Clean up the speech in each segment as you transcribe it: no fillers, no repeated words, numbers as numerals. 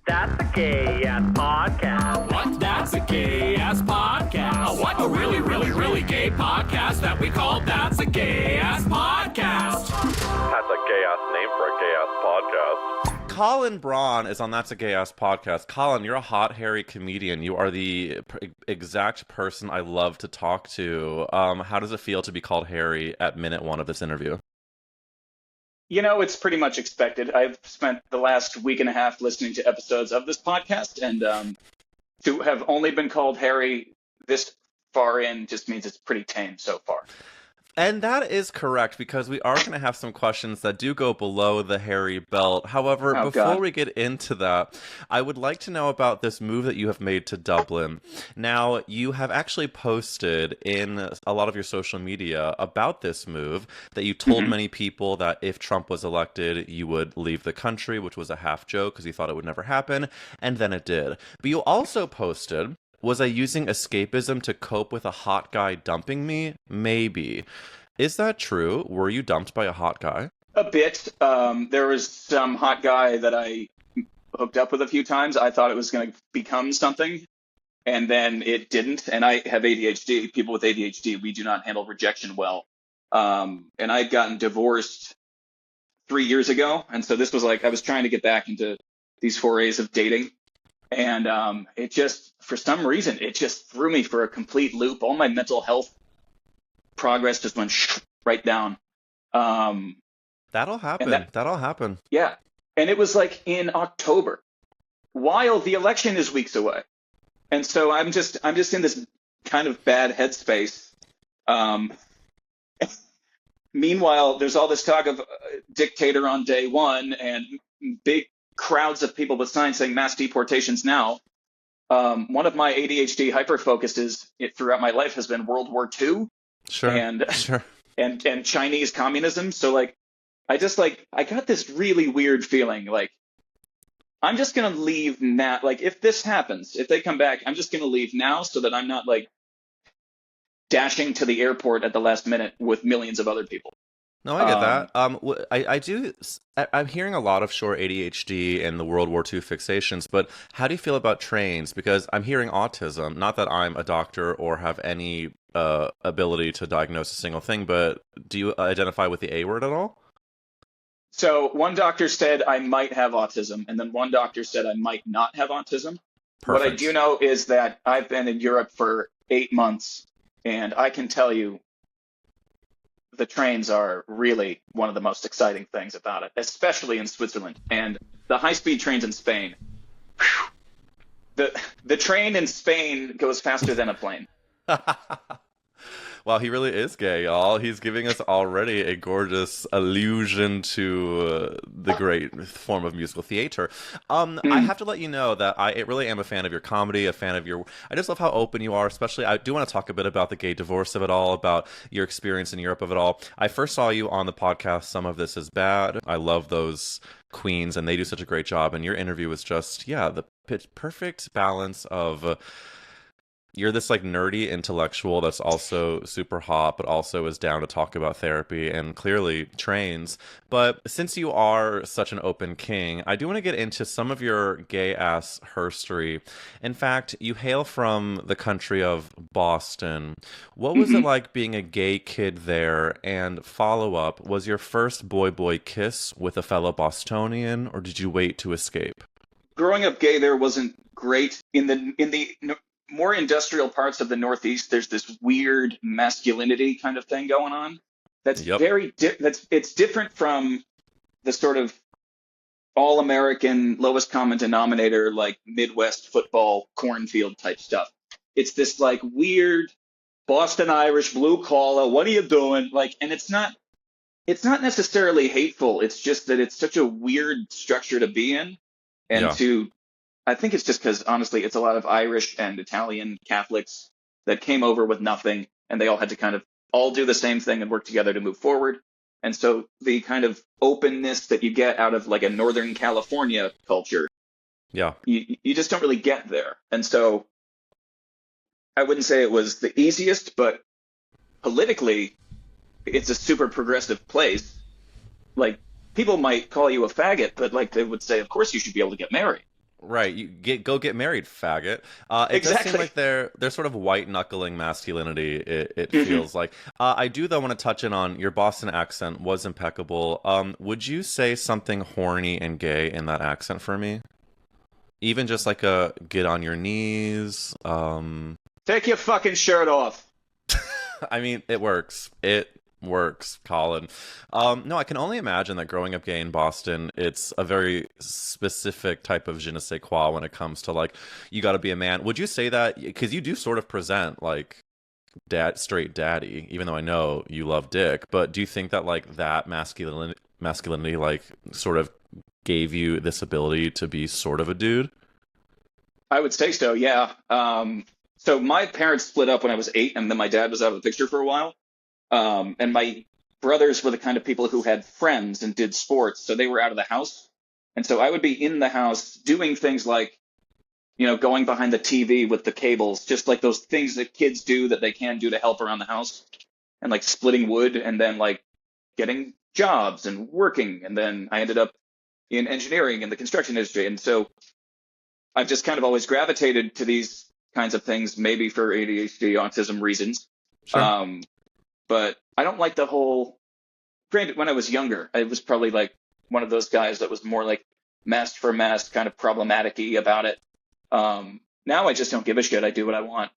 That's a gay-ass podcast. What? That's a gay-ass podcast. What? A really, really, really gay podcast that we call That's a Gay-Ass Podcast. That's a gay-ass name for a gay-ass podcast. Colin Braun is on That's a Gay-Ass Podcast. Colin, you're a hot, hairy comedian. You are the exact person I love to talk to. How does it feel to be called hairy at minute one of this interview? You know, it's pretty much expected. I've spent the last week and a half listening to episodes of this podcast, and to have only been called Harry this far in just means it's pretty tame so far. And that is correct, because we are going to have some questions that do go below the hairy belt. However, before we get into that, I would like to know about this move that you have made to Dublin. Now, you have actually posted in a lot of your social media about this move, that you told many people that if Trump was elected, you would leave the country, which was a half joke because you thought it would never happen, and then it did. But you also posted, was I using escapism to cope with a hot guy dumping me? Maybe. Is that true? Were you dumped by a hot guy? A bit. There was some hot guy that I hooked up with a few times. I thought it was going to become something, and then it didn't. And I have ADHD. People with ADHD, we do not handle rejection well. And I'd gotten divorced 3 years ago. And so this was like, I was trying to get back into these forays of dating. And it just, for some reason, it just threw me for a complete loop. All my mental health progress just went right down. That'll happen. That'll happen. Yeah. And it was like in October, while the election is weeks away. And so I'm just in this kind of bad headspace. Meanwhile, there's all this talk of dictator on day one and big crowds of people with signs saying mass deportations now. One of my ADHD hyper-focuses throughout my life has been World War II. Sure. And Chinese communism. So like, I got this really weird feeling like, I'm just going to leave now. Like if this happens, if they come back, I'm just going to leave now so that I'm not like dashing to the airport at the last minute with millions of other people. No, I get that. I'm hearing a lot of ADHD and the World War II fixations, but how do you feel about trains? Because I'm hearing autism. Not that I'm a doctor or have any ability to diagnose a single thing, but do you identify with the A word at all? So one doctor said I might have autism, and then one doctor said I might not have autism. Perfect. What I do know is that I've been in Europe for 8 months, and I can tell you the trains are really one of the most exciting things about it, especially in Switzerland. And the high-speed trains in Spain, the train in Spain goes faster than a plane. Wow, he really is gay, y'all. He's giving us already a gorgeous allusion to the great form of musical theater. I have to let you know that I really am a fan of your comedy, a fan of your... I just love how open you are, especially... I do want to talk a bit about the gay divorce of it all, about your experience in Europe of it all. I first saw you on the podcast, Some of This Is Bad. I love those queens, and they do such a great job. And your interview was just, the perfect balance of... You're this like nerdy intellectual that's also super hot, but also is down to talk about therapy and clearly trains. But since you are such an open king, I do want to get into some of your gay ass herstory. In fact, you hail from the country of Boston. What was it like being a gay kid there? And follow up, was your first boy kiss with a fellow Bostonian, or did you wait to escape? Growing up gay there wasn't great. In the more industrial parts of the Northeast, there's this weird masculinity kind of thing going on. That's it's different from the sort of all-American lowest common denominator, like Midwest football cornfield type stuff. It's this like weird Boston Irish blue collar. What are you doing? Like, and it's not necessarily hateful. It's just that it's such a weird structure to be in, and I think it's just because, honestly, it's a lot of Irish and Italian Catholics that came over with nothing, and they all had to kind of all do the same thing and work together to move forward. And so the kind of openness that you get out of like a Northern California culture, you just don't really get there. And so I wouldn't say it was the easiest, but politically, it's a super progressive place. Like, people might call you a faggot, but like they would say, of course you should be able to get married. Right, you go get married, faggot. It does seem Exactly. like they're sort of white knuckling masculinity. It Hmm. feels like. I do though want to touch in on your Boston accent was impeccable. Would you say something horny and gay in that accent for me? Even just like a get on your knees. Take your fucking shirt off. I mean, it works. It works, Colin. No, I can only imagine that growing up gay in Boston, it's a very specific type of je ne sais quoi when it comes to like, you got to be a man. Would you say that? Because you do sort of present like straight daddy, even though I know you love dick. But do you think that like that masculinity, like sort of gave you this ability to be sort of a dude? I would say so, yeah. So my parents split up when I was 8, and then my dad was out of the picture for a while. And my brothers were the kind of people who had friends and did sports, so they were out of the house. And so I would be in the house doing things like, going behind the TV with the cables, just like those things that kids do that they can do to help around the house, and like splitting wood, and then like getting jobs and working. And then I ended up in engineering in the construction industry. And so I've just kind of always gravitated to these kinds of things, maybe for ADHD, autism reasons. Sure. Um, but I don't like the whole. Granted, when I was younger, I was probably like one of those guys that was more like mask for mask, kind of problematic-y about it. Now I just don't give a shit. I do what I want.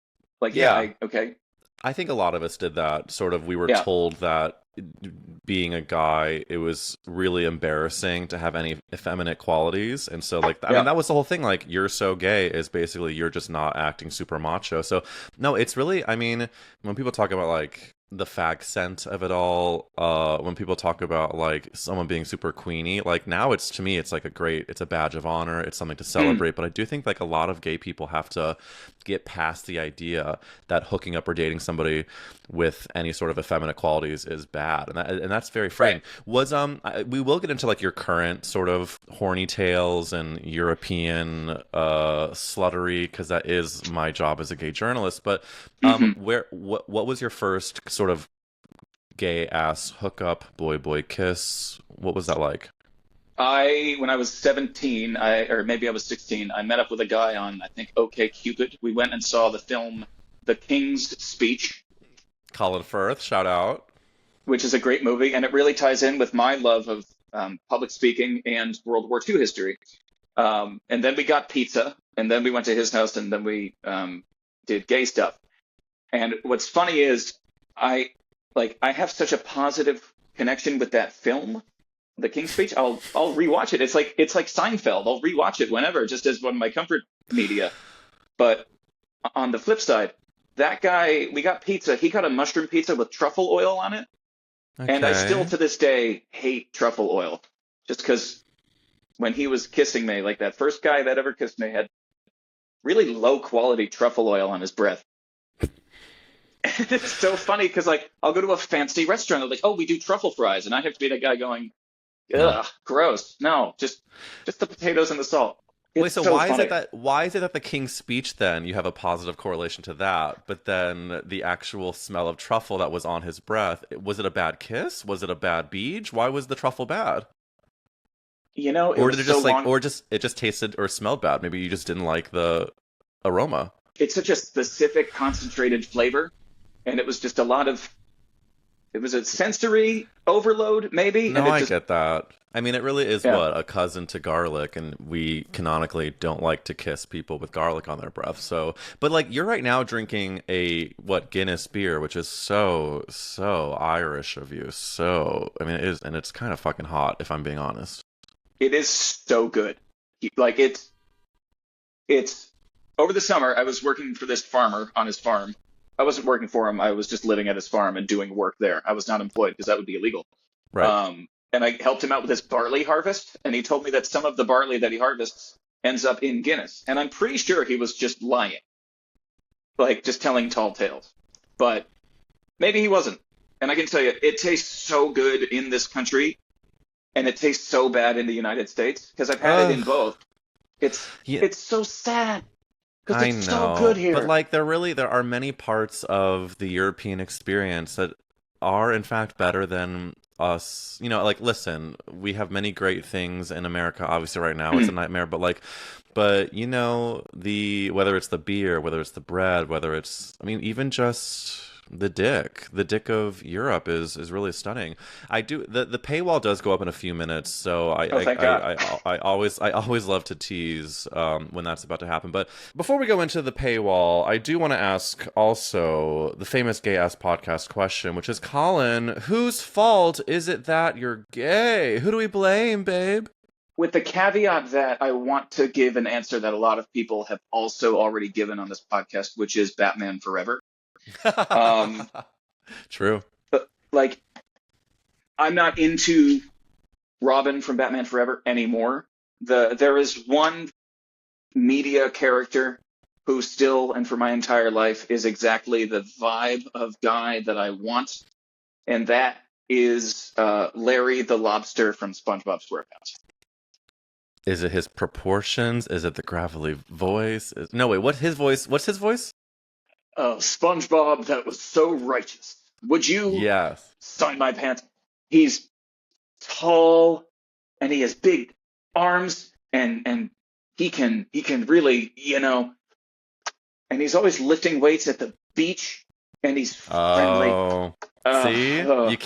Like, yeah, Yeah. okay, I think a lot of us did that. Sort of, we were yeah, told that being a guy, it was really embarrassing to have any effeminate qualities. And so, like, I mean, yeah. that was the whole thing. Like, you're so gay is basically you're just not acting super macho. So, no, it's really, I mean, when people talk about like the fag scent of it all, when people talk about like someone being super queeny, like now it's to me, it's like it's a badge of honor. It's something to Mm, celebrate. But I do think like a lot of gay people have to get past the idea that hooking up or dating somebody with any sort of effeminate qualities is bad, and that's very right. frightening. We will get into like your current sort of horny tales and European sluttery because that is my job as a gay journalist. But Hmm. what was your first sort of gay ass hookup, boy kiss? What was that like? When I was 17, or maybe I was 16, I met up with a guy on, I think, OK Cupid. We went and saw the film The King's Speech, Colin Firth, shout out. which is a great movie, and it really ties in with my love of public speaking and World War II history. And then we got pizza, and then we went to his house, and then we did gay stuff. And what's funny is I have such a positive connection with that film, The King's Speech. I'll rewatch it. It's like Seinfeld. I'll rewatch it whenever, just as one of my comfort media. But on the flip side, that guy, we got pizza. He got a mushroom pizza with truffle oil on it, and I still Okay. to this day hate truffle oil, just because when he was kissing me, like that first guy that ever kissed me had really low quality truffle oil on his breath. And it's so funny because like I'll go to a fancy restaurant, they're like, "Oh, we do truffle fries," and I have to be that guy going, No. "Ugh, gross." No, just the potatoes and the salt. Wait, It's so so funny. why is it that the King's Speech then you have a positive correlation to that, but then the actual smell of truffle that was on his breath, was it a bad kiss? Was it a bad beach? Why was the truffle bad? It Or was did it so just like long. or just it just tasted or smelled bad? Maybe you just didn't like the aroma. It's such a specific concentrated flavor, and it was just a lot of. It was a sensory overload, maybe, and No, it I just get that. I mean, it really is yeah. what a cousin to garlic, and we canonically don't like to kiss people with garlic on their breath. So, but like you're right now drinking a what Guinness beer, which is so Irish of you. So, I mean, it is, and it's kind of fucking hot if I'm being honest. It is so good. Like it's over the summer. I was working for this farmer on his farm. I wasn't working for him. I was just living at his farm and doing work there. I was not employed because that would be illegal. Right. And I helped him out with his barley harvest, and he told me that some of the barley that he harvests ends up in Guinness. And I'm pretty sure he was just lying, like just telling tall tales. But maybe he wasn't. And I can tell you, it tastes so good in this country, and it tastes so bad in the United States because I've had it in Ugh. both. It's Yeah, it's so sad because I it's so good know, but here. like there are many parts of the European experience that are in fact better than us, like, listen, we have many great things in America. Obviously, right now it's a nightmare, but like, whether it's the beer, whether it's the bread, whether it's, I mean, even just the dick of Europe is really stunning. The paywall does go up in a few minutes, so Thank God. I always love to tease when that's about to happen. But before we go into the paywall, I do want to ask also the famous gay ass podcast question, which is, Colin, whose fault is it that you're gay? Who do we blame, babe? With the caveat that I want to give an answer that a lot of people have also already given on this podcast, which is Batman Forever. True. But like, I'm not into Robin from Batman Forever anymore. There is one media character who still, and for my entire life, is exactly the vibe of guy that I want, and that is Larry the Lobster from SpongeBob SquarePants. Is it his proportions? Is it the gravelly voice? No, wait, what's his voice? SpongeBob, that was so righteous. Would you sign my pants? He's tall, and he has big arms, and he can really, and he's always lifting weights at the beach, and he's friendly. Oh, see, you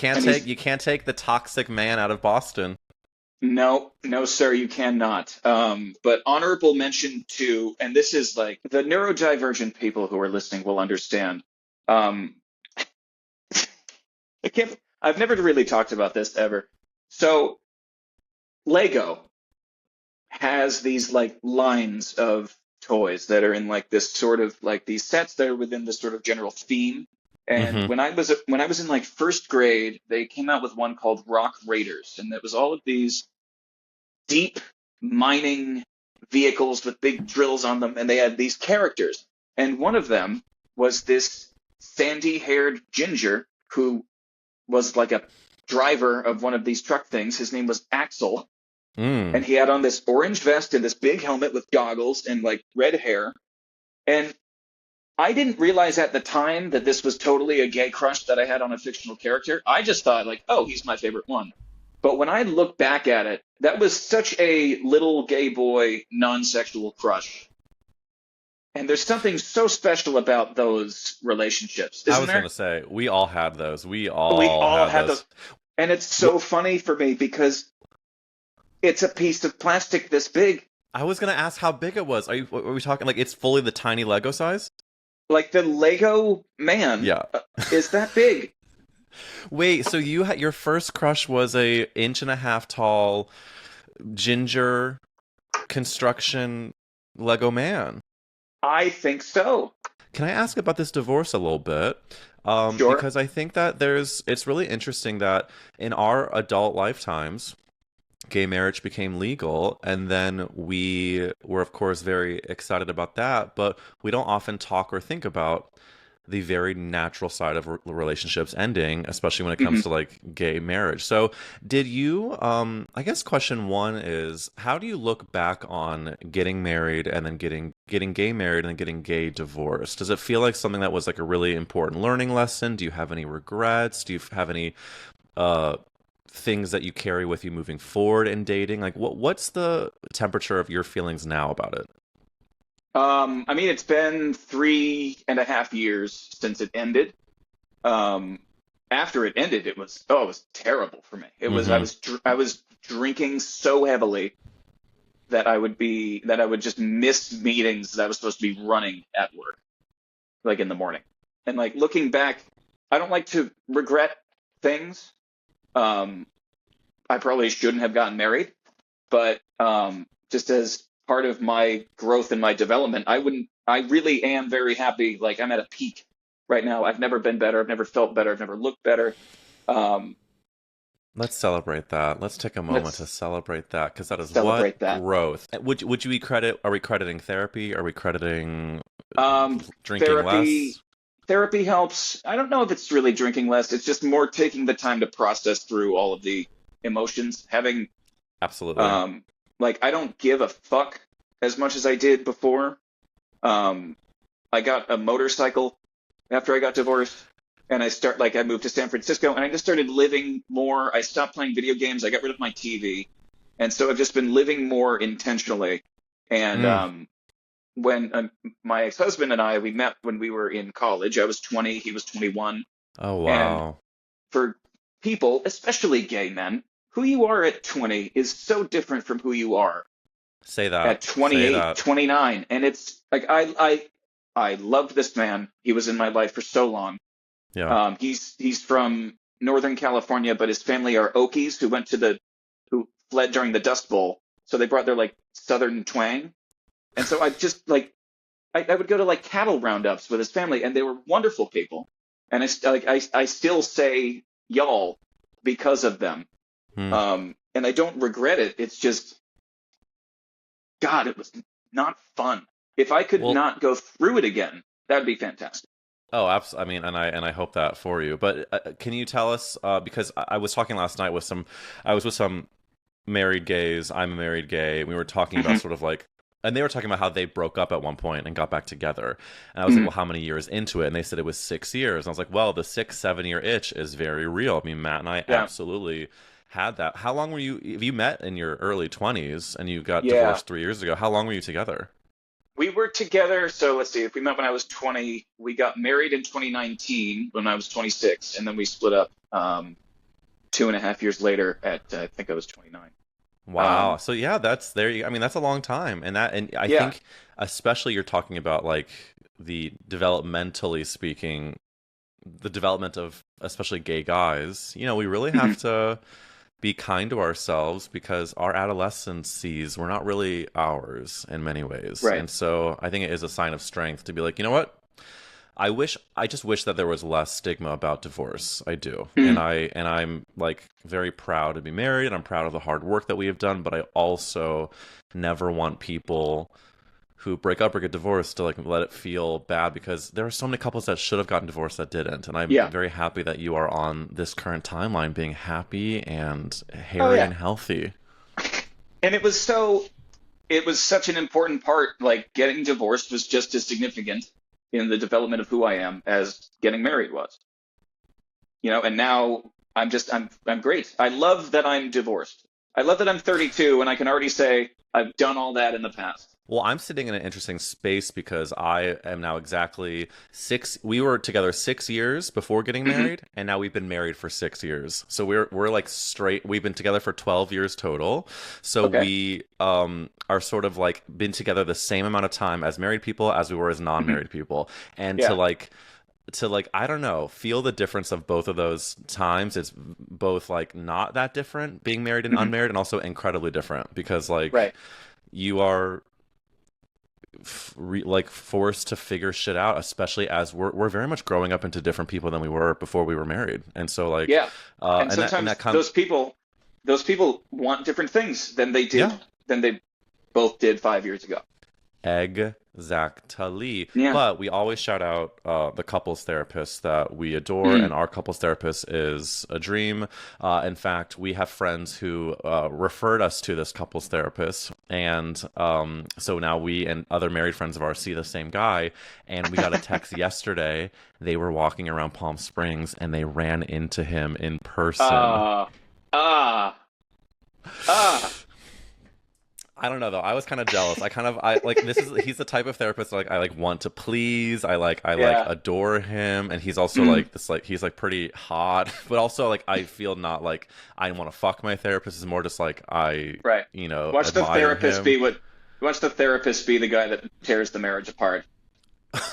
can't take the toxic man out of Boston. No, sir, you cannot. But honorable mention to, and this is like the neurodivergent people who are listening will understand. I've never really talked about this ever. So Lego has these like lines of toys that are in like this sort of like these sets that are within this sort of general theme. And when I was in like first grade, they came out with one called Rock Raiders, and it was all of these deep mining vehicles with big drills on them, and they had these characters. And one of them was this sandy-haired ginger who was like a driver of one of these truck things. His name was Axel, and he had on this orange vest and this big helmet with goggles and like red hair. And I didn't realize at the time that this was totally a gay crush that I had on a fictional character. I just thought like, oh, he's my favorite one. But when I look back at it, that was such a little gay boy, non-sexual crush. And there's something so special about those relationships, isn't there? I was going to say, we all had those. We all had those. And it's so funny for me because it's a piece of plastic this big. I was going to ask how big it was. Are we talking like it's fully the tiny Lego size? Like the Lego man is that big. Wait, so your first crush was a 1.5 inch tall ginger construction Lego man? I think so. Can I ask about this divorce a little bit? Sure. Because I think that it's really interesting that in our adult lifetimes, gay marriage became legal, and then we were, of course, very excited about that, but we don't often talk or think about the very natural side of relationships ending, especially when it comes to like gay marriage. So did you, I guess question one is, how do you look back on getting married and then getting gay married and then getting gay divorced? Does it feel like something that was like a really important learning lesson? Do you have any regrets? Do you have any things that you carry with you moving forward in dating? Like what's the temperature of your feelings now about it? I mean, it's been 3.5 years since it ended. After it ended, it was terrible for me. It was, I was drinking so heavily that I would just miss meetings that I was supposed to be running at work, like in the morning. And like looking back, I don't like to regret things. I probably shouldn't have gotten married, but just as part of my growth and my development, I really am very happy. Like I'm at a peak right now. I've never been better. I've never felt better. I've never looked better. Let's celebrate that. Let's take a moment to celebrate that, because that is growth. Would you are we crediting therapy? Are we crediting drinking less? Therapy helps. I don't know if it's really drinking less. It's just more taking the time to process through all of the emotions. Absolutely. Like, I don't give a fuck as much as I did before. I got a motorcycle after I got divorced. and I moved to San Francisco, and I just started living more. I stopped playing video games. I got rid of my TV, and so I've just been living more intentionally. And when my ex-husband and we met when we were in college. I was 20, he was 21. Oh, wow. And for people, especially gay men, who you are at 20 is so different from who you are Say that. at 28, Say that. 29. And it's like I loved this man. He was in my life for so long. Yeah. He's from Northern California, but his family are Okies who fled during the Dust Bowl. So they brought their like Southern twang. And so I just like I would go to like cattle roundups with his family, and they were wonderful people. And I still say y'all because of them. And I don't regret it. It's just, God, it was not fun. If I could not go through it again, that'd be fantastic. Oh, absolutely. I mean, and I hope that for you. But can you tell us? Because I was talking last night with some married gays. I'm a married gay. We were talking about sort of like, and they were talking about how they broke up at one point and got back together. And I was like, well, how many years into it? And they said it was 6 years. And I was like, well, the 6-7 year itch is very real. I mean, Matt and I absolutely had that. How long were you? If you met in your early 20s and you got divorced 3 years ago, how long were you together? We were together, so let's see, if we met when I was 20, we got married in 2019 when I was 26, and then we split up 2.5 years later at, I think I was 29. Wow. So yeah, I mean, that's a long time. And I think especially you're talking about like the developmentally speaking, the development of especially gay guys, you know, we really have to be kind to ourselves because our adolescences were not really ours in many ways. Right. And so I think it is a sign of strength to be like, you know what? I just wish that there was less stigma about divorce. I do. And I'm like very proud to be married, and I'm proud of the hard work that we have done, but I also never want people who break up or get divorced to like let it feel bad, because there are so many couples that should have gotten divorced that didn't. And I'm very happy that you are on this current timeline being happy and hairy and healthy. And it was such an important part. Like getting divorced was just as significant in the development of who I am as getting married was. You know, and now I'm great. I love that I'm divorced. I love that I'm 32 and I can already say I've done all that in the past. Well, I'm sitting in an interesting space because I am now exactly we were together 6 years before getting married, and now we've been married for 6 years. So we're like straight, we've been together for 12 years total. So we are sort of like been together the same amount of time as married people as we were as non-married people. And to like I don't know, feel the difference of both of those times. It's both like not that different being married and unmarried, and also incredibly different because like you are like forced to figure shit out, especially as we're very much growing up into different people than we were before we were married. And so like and sometimes those people want different things than they both did 5 years ago. Exactly. But we always shout out the couples therapist that we adore, and our couples therapist is a dream. In fact, we have friends who referred us to this couples therapist, and so now we and other married friends of ours see the same guy, and we got a text yesterday. They were walking around Palm Springs, and they ran into him in person. I don't know though. I was kind of jealous. He's the type of therapist like I like want to please. I adore him, and he's also like this he's like pretty hot, but also like I feel not like I want to fuck my therapist. It's more just like you know, watch the therapist him. Watch the therapist be the guy that tears the marriage apart.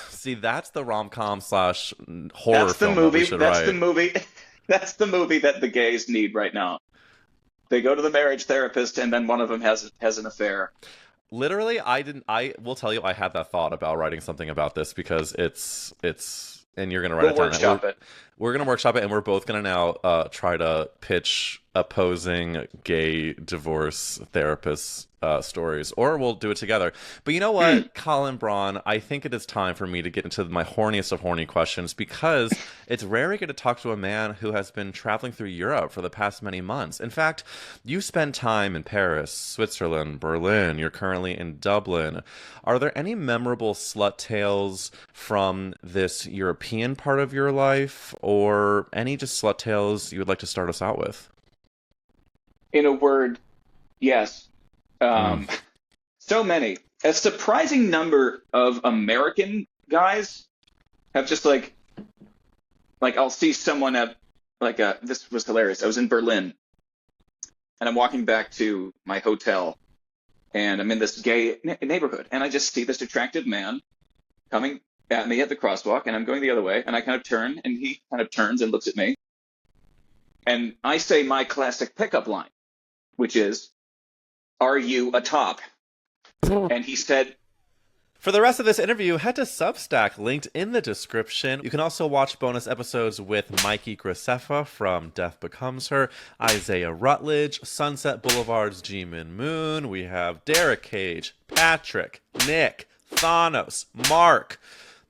See, that's the rom-com / horror film movie. That we should write. The movie. That's the movie that the gays need right now. They go to the marriage therapist, and then one of them has an affair. Literally, I will tell you, I had that thought about writing something about this because it's, and you're gonna write it down. Workshop it. We're going to workshop it, and we're both going to now try to pitch opposing gay divorce therapists stories, or we'll do it together. But you know what, Colin Braun, I think it is time for me to get into my horniest of horny questions, because it's rare I get to talk to a man who has been traveling through Europe for the past many months. In fact, you spent time in Paris, Switzerland, Berlin. You're currently in Dublin. Are there any memorable slut tales from this European part of your life, or any just slut tales you would like to start us out with? In a word, yes. So many. A surprising number of American guys have just like I'll see someone at this was hilarious. I was in Berlin and I'm walking back to my hotel and I'm in this gay neighborhood and I just see this attractive man coming at me at the crosswalk and I'm going the other way and I kind of turn and he kind of turns and looks at me and I say my classic pickup line, which is, "Are you a top?" And he said, for the rest of this interview, head to Substack, linked in the description. You can also watch bonus episodes with Mikey Graceffa from Death Becomes Her, Isaiah Rutledge, Sunset Boulevard's G-Min Moon. We have Derek Cage, Patrick, Nick, Thanos, Mark.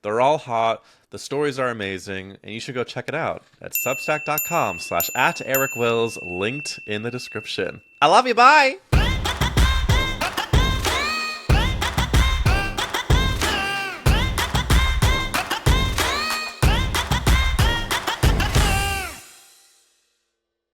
They're all hot. The stories are amazing, and you should go check it out at substack.com/@EricWills, linked in the description. I love you. Bye.